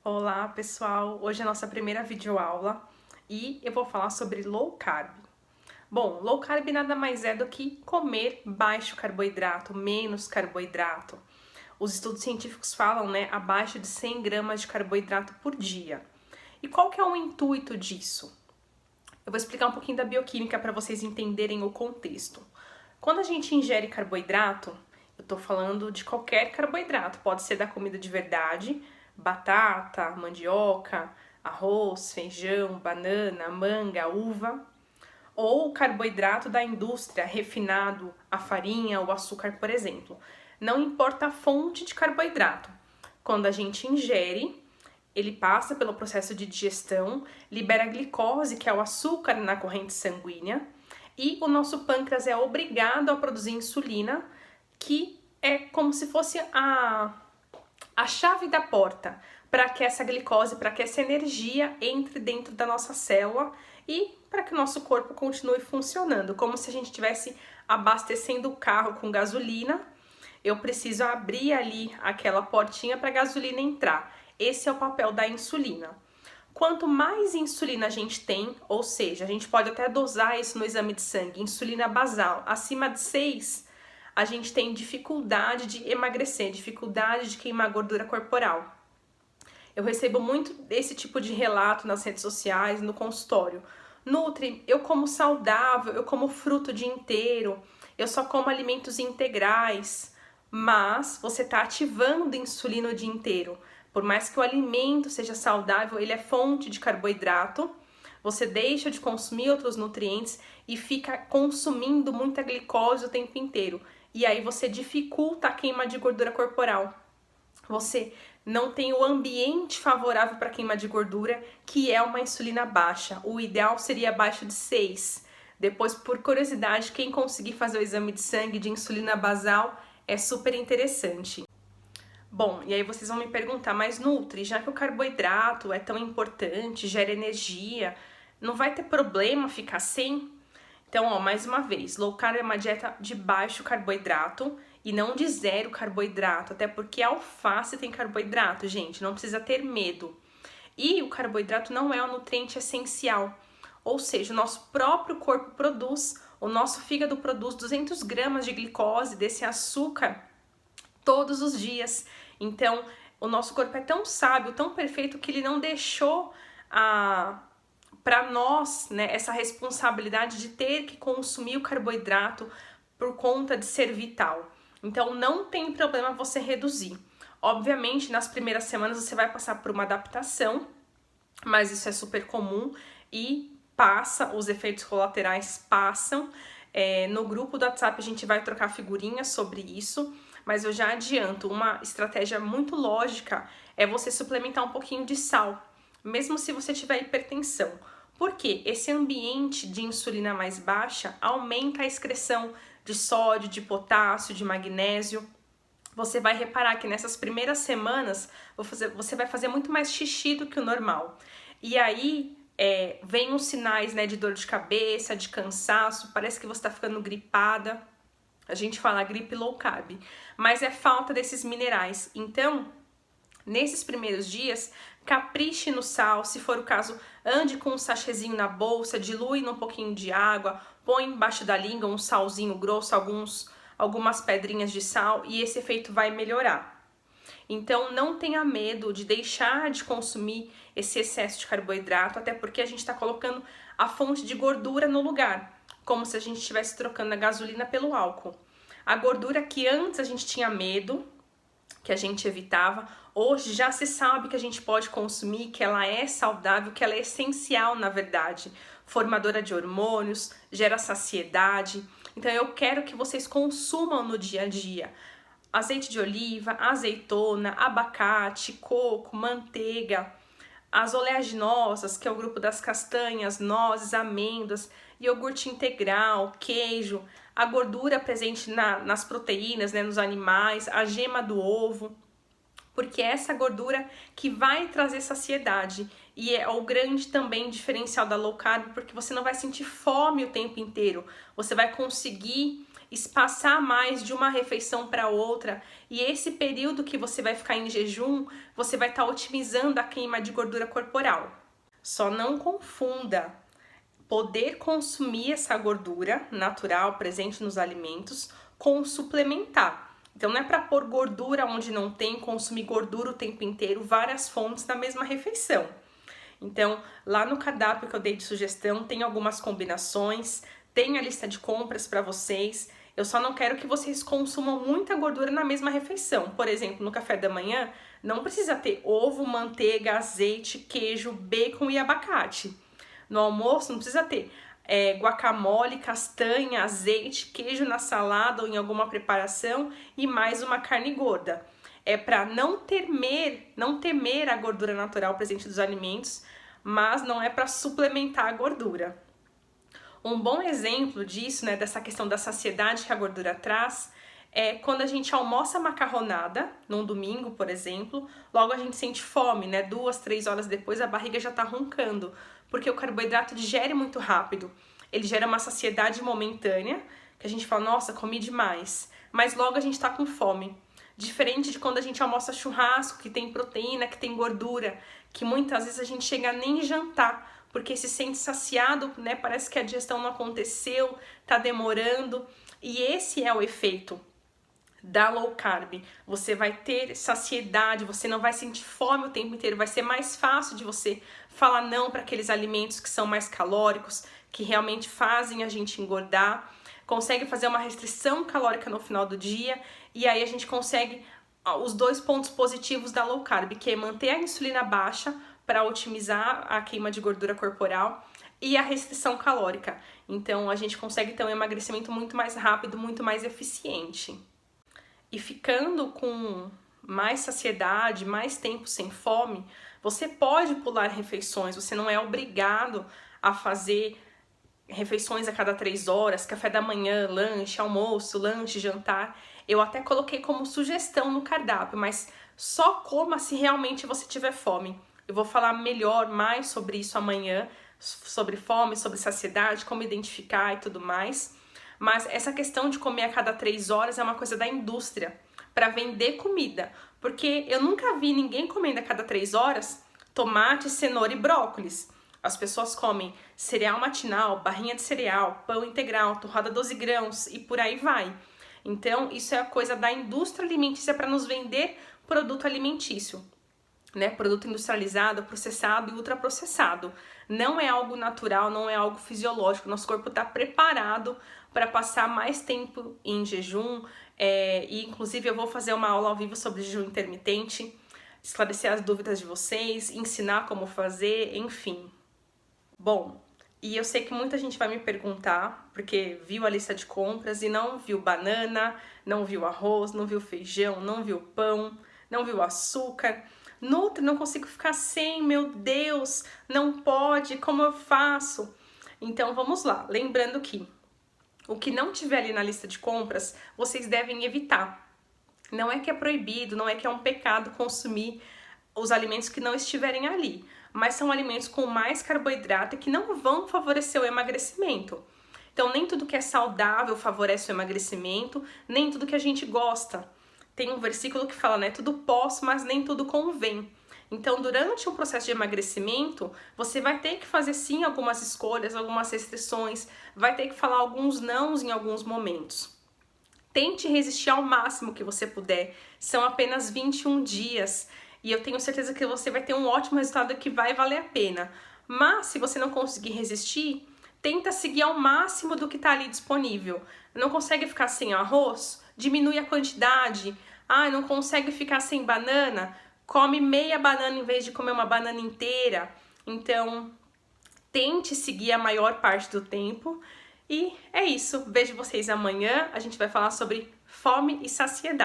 Olá pessoal, hoje é a nossa primeira videoaula e eu vou falar sobre low carb. Bom, low carb nada mais é do que comer baixo carboidrato, menos carboidrato. Os estudos científicos falam, abaixo de 100 gramas de carboidrato por dia. E qual que é o intuito disso? Eu vou explicar um pouquinho da bioquímica para vocês entenderem o contexto. Quando a gente ingere carboidrato, eu tô falando de qualquer carboidrato, pode ser da comida de verdade, batata, mandioca, arroz, feijão, banana, manga, uva, ou carboidrato da indústria, refinado, a farinha, o açúcar, por exemplo. Não importa a fonte de carboidrato. Quando a gente ingere, ele passa pelo processo de digestão, libera glicose, que é o açúcar na corrente sanguínea, e o nosso pâncreas é obrigado a produzir insulina, que é como se fosse a chave da porta para que essa glicose, para que essa energia entre dentro da nossa célula e para que o nosso corpo continue funcionando, como se a gente estivesse abastecendo o carro com gasolina. Eu preciso abrir ali aquela portinha para a gasolina entrar. Esse é o papel da insulina. Quanto mais insulina a gente tem, ou seja, a gente pode até dosar isso no exame de sangue, insulina basal, acima de 6, a gente tem dificuldade de emagrecer, dificuldade de queimar gordura corporal. Eu recebo muito esse tipo de relato nas redes sociais, no consultório. Nutri, eu como saudável, eu como fruto o dia inteiro, eu só como alimentos integrais, mas você está ativando insulina o dia inteiro. Por mais que o alimento seja saudável, ele é fonte de carboidrato, você deixa de consumir outros nutrientes e fica consumindo muita glicose o tempo inteiro. E aí você dificulta a queima de gordura corporal. Você não tem o ambiente favorável para queima de gordura, que é uma insulina baixa. O ideal seria abaixo de 6. Depois, por curiosidade, quem conseguir fazer o exame de sangue de insulina basal é super interessante. Bom, e aí vocês vão me perguntar, mas Nutri, já que o carboidrato é tão importante, gera energia, não vai ter problema ficar sem? Então, mais uma vez, low carb é uma dieta de baixo carboidrato e não de zero carboidrato, até porque a alface tem carboidrato, gente, não precisa ter medo. E o carboidrato não é um nutriente essencial, ou seja, o nosso próprio corpo produz, o nosso fígado produz 200 gramas de glicose desse açúcar todos os dias. Então, o nosso corpo é tão sábio, tão perfeito, que ele não deixou para nós, essa responsabilidade de ter que consumir o carboidrato por conta de ser vital. Então, não tem problema você reduzir. Obviamente, nas primeiras semanas você vai passar por uma adaptação, mas isso é super comum e passa, os efeitos colaterais passam. No grupo do WhatsApp a gente vai trocar figurinhas sobre isso, mas eu já adianto, uma estratégia muito lógica é você suplementar um pouquinho de sal, mesmo se você tiver hipertensão. Porque esse ambiente de insulina mais baixa aumenta a excreção de sódio, de potássio, de magnésio. Você vai reparar que nessas primeiras semanas você vai fazer muito mais xixi do que o normal. E aí vem os sinais, de dor de cabeça, de cansaço, parece que você está ficando gripada. A gente fala gripe low carb, mas é falta desses minerais. Então, nesses primeiros dias, capriche no sal, se for o caso, ande com um sachêzinho na bolsa, dilui num pouquinho de água, põe embaixo da língua um salzinho grosso, algumas pedrinhas de sal e esse efeito vai melhorar. Então, não tenha medo de deixar de consumir esse excesso de carboidrato, até porque a gente está colocando a fonte de gordura no lugar, como se a gente estivesse trocando a gasolina pelo álcool. A gordura que antes a gente tinha medo, que a gente evitava, hoje já se sabe que a gente pode consumir, que ela é saudável, que ela é essencial, na verdade, formadora de hormônios, gera saciedade. Então eu quero que vocês consumam no dia a dia azeite de oliva, azeitona, abacate, coco, manteiga, as oleaginosas, que é o grupo das castanhas, nozes, amêndoas, iogurte integral, queijo, a gordura presente nas proteínas, nos animais, a gema do ovo, porque é essa gordura que vai trazer saciedade e é o grande também diferencial da low carb, porque você não vai sentir fome o tempo inteiro, você vai conseguir espaçar mais de uma refeição para outra, e esse período que você vai ficar em jejum, você vai estar otimizando a queima de gordura corporal. Só não confunda poder consumir essa gordura natural presente nos alimentos com suplementar. Então não é para pôr gordura onde não tem, consumir gordura o tempo inteiro, várias fontes na mesma refeição. Então, lá no cardápio que eu dei de sugestão, tem algumas combinações, tem a lista de compras para vocês. Eu só não quero que vocês consumam muita gordura na mesma refeição. Por exemplo, no café da manhã, não precisa ter ovo, manteiga, azeite, queijo, bacon e abacate. No almoço, não precisa ter guacamole, castanha, azeite, queijo na salada ou em alguma preparação e mais uma carne gorda. É para não temer a gordura natural presente dos alimentos, mas não é para suplementar a gordura. Um bom exemplo disso, né, dessa questão da saciedade que a gordura traz, é quando a gente almoça macarronada, num domingo, por exemplo, logo a gente sente fome, né? 2, 3 horas depois a barriga já tá roncando, porque o carboidrato digere muito rápido. Ele gera uma saciedade momentânea, que a gente fala, nossa, comi demais, mas logo a gente tá com fome. Diferente de quando a gente almoça churrasco, que tem proteína, que tem gordura, que muitas vezes a gente chega nem jantar, porque se sente saciado, né? Parece que a digestão não aconteceu, tá demorando. E esse é o efeito da low carb. Você vai ter saciedade, você não vai sentir fome o tempo inteiro, vai ser mais fácil de você falar não para aqueles alimentos que são mais calóricos, que realmente fazem a gente engordar. Consegue fazer uma restrição calórica no final do dia, e aí a gente consegue os 2 pontos positivos da low carb, que é manter a insulina baixa para otimizar a queima de gordura corporal e a restrição calórica. Então a gente consegue ter um emagrecimento muito mais rápido, muito mais eficiente. E ficando com mais saciedade, mais tempo sem fome, você pode pular refeições, você não é obrigado a fazer refeições a cada 3 horas, café da manhã, lanche, almoço, lanche, jantar. Eu até coloquei como sugestão no cardápio, mas só coma se realmente você tiver fome. Eu vou falar melhor, mais sobre isso amanhã, sobre fome, sobre saciedade, como identificar e tudo mais. Mas essa questão de comer a cada 3 horas é uma coisa da indústria, para vender comida. Porque eu nunca vi ninguém comendo a cada 3 horas tomate, cenoura e brócolis. As pessoas comem cereal matinal, barrinha de cereal, pão integral, torrada 12 grãos e por aí vai. Então, isso é a coisa da indústria alimentícia para nos vender produto alimentício, né? Produto industrializado, processado e ultraprocessado. Não é algo natural, não é algo fisiológico. Nosso corpo está preparado para passar mais tempo em jejum. E inclusive eu vou fazer uma aula ao vivo sobre jejum intermitente, esclarecer as dúvidas de vocês, ensinar como fazer, enfim. Bom, e eu sei que muita gente vai me perguntar, porque viu a lista de compras e não viu banana, não viu arroz, não viu feijão, não viu pão, não viu açúcar. Nutri, não consigo ficar sem, meu Deus, não pode, como eu faço? Então vamos lá, lembrando que o que não tiver ali na lista de compras, vocês devem evitar. Não é que é proibido, não é que é um pecado consumir os alimentos que não estiverem ali, mas são alimentos com mais carboidrato e que não vão favorecer o emagrecimento. Então nem tudo que é saudável favorece o emagrecimento, nem tudo que a gente gosta. Tem um versículo que fala, né, tudo posso, mas nem tudo convém. Então, durante um processo de emagrecimento, você vai ter que fazer sim algumas escolhas, algumas restrições, vai ter que falar alguns nãos em alguns momentos. Tente resistir ao máximo que você puder. São apenas 21 dias e eu tenho certeza que você vai ter um ótimo resultado que vai valer a pena. Mas se você não conseguir resistir, tenta seguir ao máximo do que está ali disponível. Não consegue ficar sem arroz? Diminui a quantidade. Ah, não consegue ficar sem banana? Come meia banana em vez de comer uma banana inteira. Então, tente seguir a maior parte do tempo. E é isso. Vejo vocês amanhã. A gente vai falar sobre fome e saciedade.